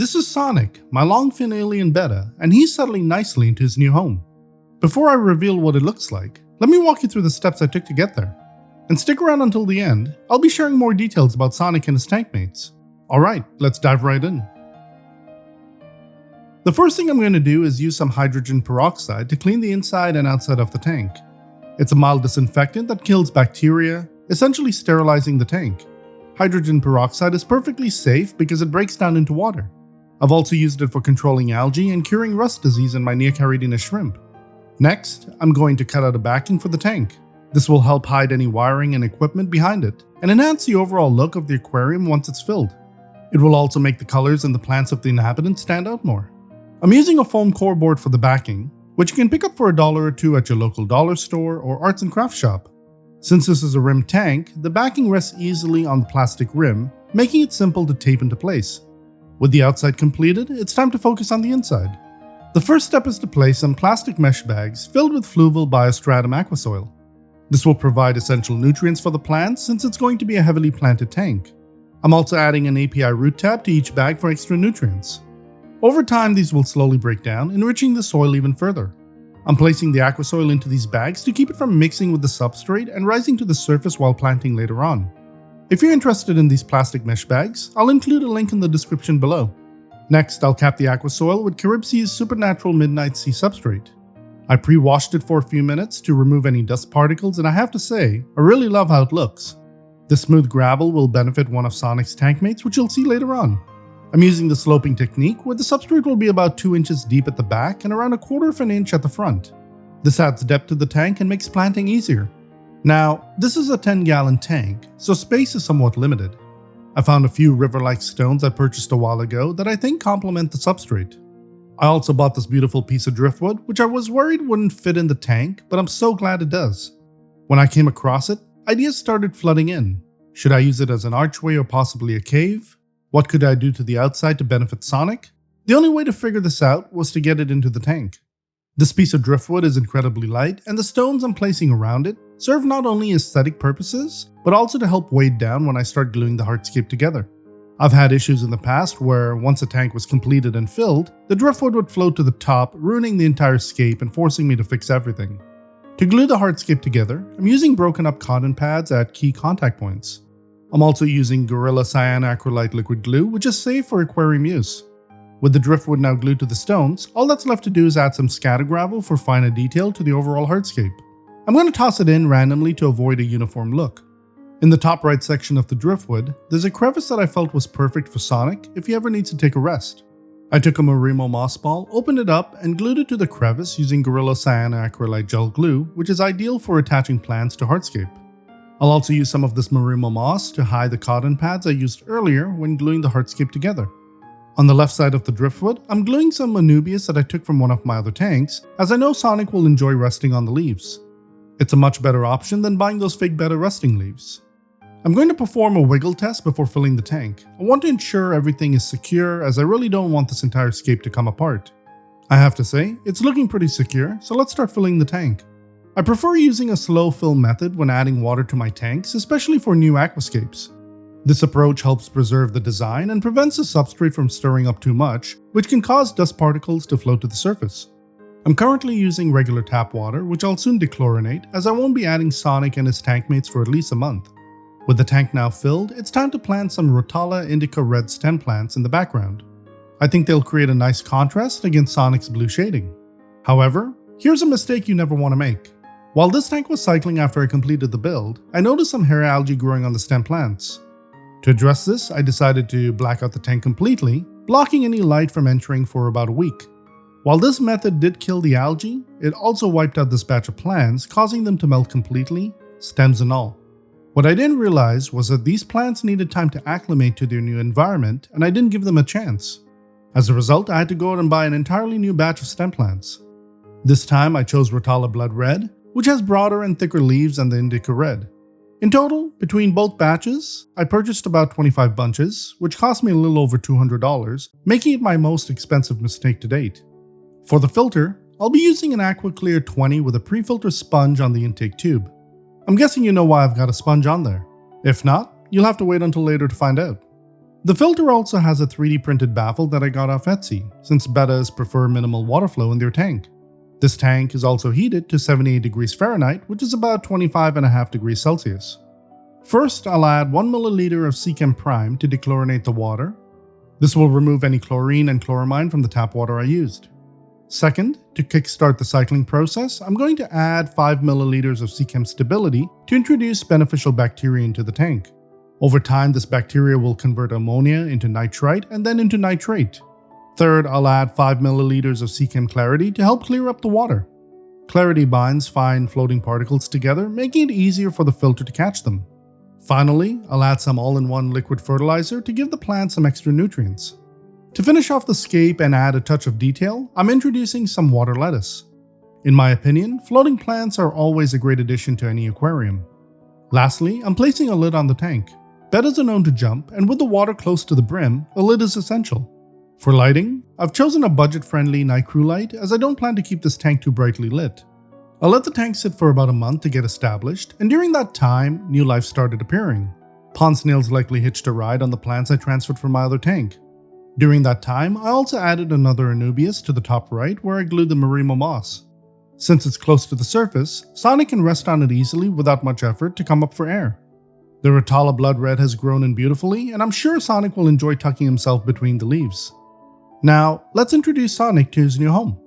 This is Sonic, my Longfin Alien Betta, and he's settling nicely into his new home. Before I reveal what it looks like, let me walk you through the steps I took to get there. And stick around until the end, I'll be sharing more details about Sonic and his tank mates. Alright, let's dive right in. The first thing I'm going to do is use some hydrogen peroxide to clean the inside and outside of the tank. It's a mild disinfectant that kills bacteria, essentially sterilizing the tank. Hydrogen peroxide is perfectly safe because it breaks down into water. I've also used it for controlling algae and curing rust disease in my Neocaridina shrimp. Next, I'm going to cut out a backing for the tank. This will help hide any wiring and equipment behind it, and enhance the overall look of the aquarium once it's filled. It will also make the colors and the plants of the inhabitants stand out more. I'm using a foam core board for the backing, which you can pick up for $1 or $2 at your local dollar store or arts and crafts shop. Since this is a rim tank, the backing rests easily on the plastic rim, making it simple to tape into place. With the outside completed, it's time to focus on the inside. The first step is to place some plastic mesh bags filled with fluval biostratum aquasoil. This will provide essential nutrients for the plants since it's going to be a heavily planted tank. I'm also adding an API root tab to each bag for extra nutrients. Over time, these will slowly break down, enriching the soil even further. I'm placing the aquasoil into these bags to keep it from mixing with the substrate and rising to the surface while planting later on. If you're interested in these plastic mesh bags, I'll include a link in the description below. Next, I'll cap the aquasoil with Corys' Supernatural Midnight Sea substrate. I pre-washed it for a few minutes to remove any dust particles, and I have to say, I really love how it looks. This smooth gravel will benefit one of Sonic's tank mates, which you'll see later on. I'm using the sloping technique where the substrate will be about 2 inches deep at the back and around 1/4 of an inch at the front. This adds depth to the tank and makes planting easier. Now, this is a 10-gallon tank, so space is somewhat limited. I found a few river-like stones I purchased a while ago that I think complement the substrate. I also bought this beautiful piece of driftwood, which I was worried wouldn't fit in the tank, but I'm so glad it does. When I came across it, ideas started flooding in. Should I use it as an archway or possibly a cave? What could I do to the outside to benefit Sonic? The only way to figure this out was to get it into the tank. This piece of driftwood is incredibly light, and the stones I'm placing around it serve not only aesthetic purposes, but also to help weigh it down when I start gluing the hardscape together. I've had issues in the past where, once a tank was completed and filled, the driftwood would float to the top, ruining the entire scape and forcing me to fix everything. To glue the hardscape together, I'm using broken up cotton pads at key contact points. I'm also using Gorilla Cyanacrylite liquid glue, which is safe for aquarium use. With the driftwood now glued to the stones, all that's left to do is add some scatter gravel for finer detail to the overall hardscape. I'm going to toss it in randomly to avoid a uniform look. In the top right section of the driftwood, there's a crevice that I felt was perfect for Sonic if he ever needs to take a rest. I took a Marimo moss ball, opened it up, and glued it to the crevice using Gorilla Cyanacrylite gel glue, which is ideal for attaching plants to hardscape. I'll also use some of this Marimo moss to hide the cotton pads I used earlier when gluing the hardscape together. On the left side of the driftwood, I'm gluing some Anubias that I took from one of my other tanks, as I know Sonic will enjoy resting on the leaves. It's a much better option than buying those fake Betta resting leaves. I'm going to perform a wiggle test before filling the tank. I want to ensure everything is secure, as I really don't want this entire scape to come apart. I have to say, it's looking pretty secure, so let's start filling the tank. I prefer using a slow fill method when adding water to my tanks, especially for new aquascapes. This approach helps preserve the design and prevents the substrate from stirring up too much, which can cause dust particles to float to the surface. I'm currently using regular tap water, which I'll soon dechlorinate, as I won't be adding Sonic and his tank mates for at least a month. With the tank now filled, it's time to plant some Rotala indica red stem plants in the background. I think they'll create a nice contrast against Sonic's blue shading. However, here's a mistake you never want to make. While this tank was cycling after I completed the build, I noticed some hair algae growing on the stem plants. To address this, I decided to black out the tank completely, blocking any light from entering for about a week. While this method did kill the algae, it also wiped out this batch of plants, causing them to melt completely, stems and all. What I didn't realize was that these plants needed time to acclimate to their new environment, and I didn't give them a chance. As a result, I had to go out and buy an entirely new batch of stem plants. This time I chose Rotala Blood Red, which has broader and thicker leaves than the Indica Red. In total, between both batches, I purchased about 25 bunches, which cost me a little over $200, making it my most expensive mistake to date. For the filter, I'll be using an AquaClear 20 with a pre-filter sponge on the intake tube. I'm guessing you know why I've got a sponge on there. If not, you'll have to wait until later to find out. The filter also has a 3D printed baffle that I got off Etsy, since bettas prefer minimal water flow in their tank. This tank is also heated to 78 degrees Fahrenheit, which is about 25.5 degrees Celsius. First, I'll add 1 milliliter of Seachem Prime to dechlorinate the water. This will remove any chlorine and chloramine from the tap water I used. Second, to kickstart the cycling process, I'm going to add 5 milliliters of Seachem Stability to introduce beneficial bacteria into the tank. Over time, this bacteria will convert ammonia into nitrite and then into nitrate. Third, I'll add 5 milliliters of Seachem Clarity to help clear up the water. Clarity binds fine floating particles together, making it easier for the filter to catch them. Finally, I'll add some all-in-one liquid fertilizer to give the plant some extra nutrients. To finish off the scape and add a touch of detail, I'm introducing some water lettuce. In my opinion, floating plants are always a great addition to any aquarium. Lastly, I'm placing a lid on the tank. Bettas are known to jump, and with the water close to the brim, a lid is essential. For lighting, I've chosen a budget-friendly night crew light as I don't plan to keep this tank too brightly lit. I'll let the tank sit for about a month to get established, and during that time, new life started appearing. Pond snails likely hitched a ride on the plants I transferred from my other tank. During that time, I also added another Anubias to the top right where I glued the Marimo moss. Since it's close to the surface, Sonic can rest on it easily without much effort to come up for air. The Rotala blood red has grown in beautifully, and I'm sure Sonic will enjoy tucking himself between the leaves. Now, let's introduce Sonic to his new home.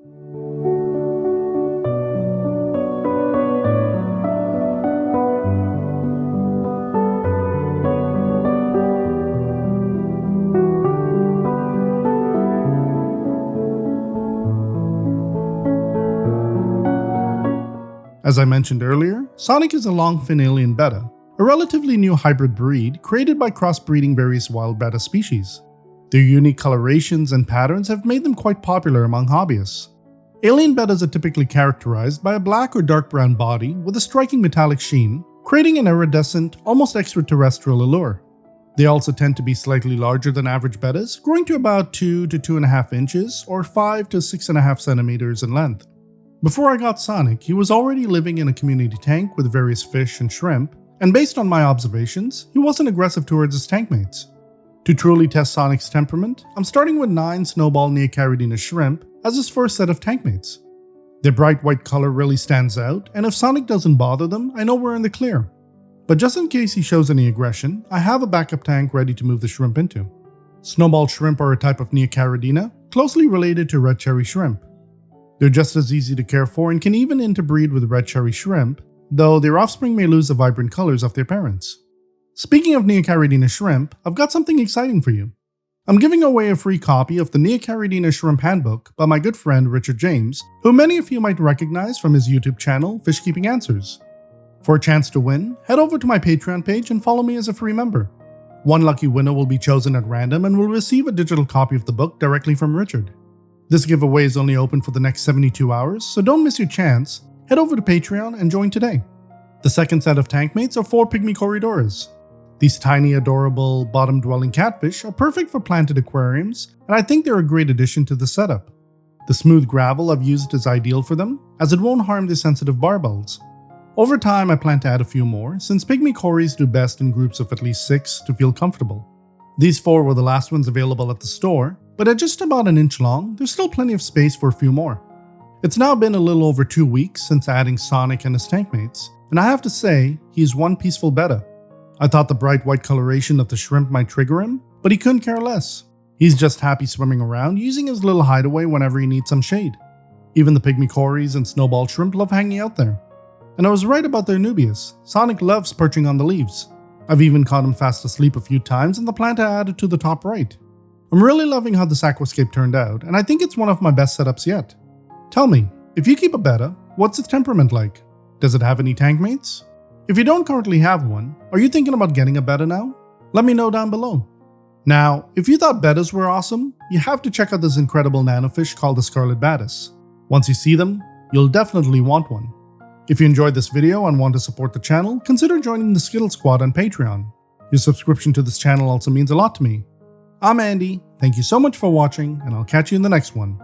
As I mentioned earlier, Sonic is a Longfin Alien Betta, a relatively new hybrid breed created by crossbreeding various wild betta species. Their unique colorations and patterns have made them quite popular among hobbyists. Alien bettas are typically characterized by a black or dark brown body with a striking metallic sheen, creating an iridescent, almost extraterrestrial allure. They also tend to be slightly larger than average bettas, growing to about 2 to 2.5 inches or 5 to 6.5 centimeters in length. Before I got Sonic, he was already living in a community tank with various fish and shrimp, and based on my observations, he wasn't aggressive towards his tank mates. To truly test Sonic's temperament, I'm starting with 9 Snowball Neocaridina shrimp as his first set of tank mates. Their bright white color really stands out, and if Sonic doesn't bother them, I know we're in the clear. But just in case he shows any aggression, I have a backup tank ready to move the shrimp into. Snowball shrimp are a type of Neocaridina, closely related to red cherry shrimp. They're just as easy to care for and can even interbreed with red cherry shrimp, though their offspring may lose the vibrant colors of their parents. Speaking of Neocaridina shrimp, I've got something exciting for you. I'm giving away a free copy of the Neocaridina Shrimp Handbook by my good friend Richard James, who many of you might recognize from his YouTube channel, Fishkeeping Answers. For a chance to win, head over to my Patreon page and follow me as a free member. One lucky winner will be chosen at random and will receive a digital copy of the book directly from Richard. This giveaway is only open for the next 72 hours, so don't miss your chance. Head over to Patreon and join today. The second set of tank mates are 4 Pygmy Corydoras. These tiny, adorable, bottom-dwelling catfish are perfect for planted aquariums, and I think they're a great addition to the setup. The smooth gravel I've used is ideal for them, as it won't harm the sensitive barbels. Over time, I plan to add a few more, since Pygmy Corys do best in groups of at least 6 to feel comfortable. These 4 were the last ones available at the store, but at just about an inch long, there's still plenty of space for a few more. It's now been a little over 2 weeks since adding Sonic and his tank mates, and I have to say, he's one peaceful betta. I thought the bright white coloration of the shrimp might trigger him, but he couldn't care less. He's just happy swimming around, using his little hideaway whenever he needs some shade. Even the Pygmy Corys and Snowball shrimp love hanging out there. And I was right about their Anubias. Sonic loves perching on the leaves. I've even caught him fast asleep a few times in the plant I added to the top right. I'm really loving how this aquascape turned out, and I think it's one of my best setups yet. Tell me, if you keep a betta, what's its temperament like? Does it have any tank mates? If you don't currently have one, are you thinking about getting a betta now? Let me know down below. Now, if you thought bettas were awesome, you have to check out this incredible nanofish called the Scarlet Batis. Once you see them, you'll definitely want one. If you enjoyed this video and want to support the channel, consider joining the Skittle Squad on Patreon. Your subscription to this channel also means a lot to me. I'm Andy, thank you so much for watching, and I'll catch you in the next one.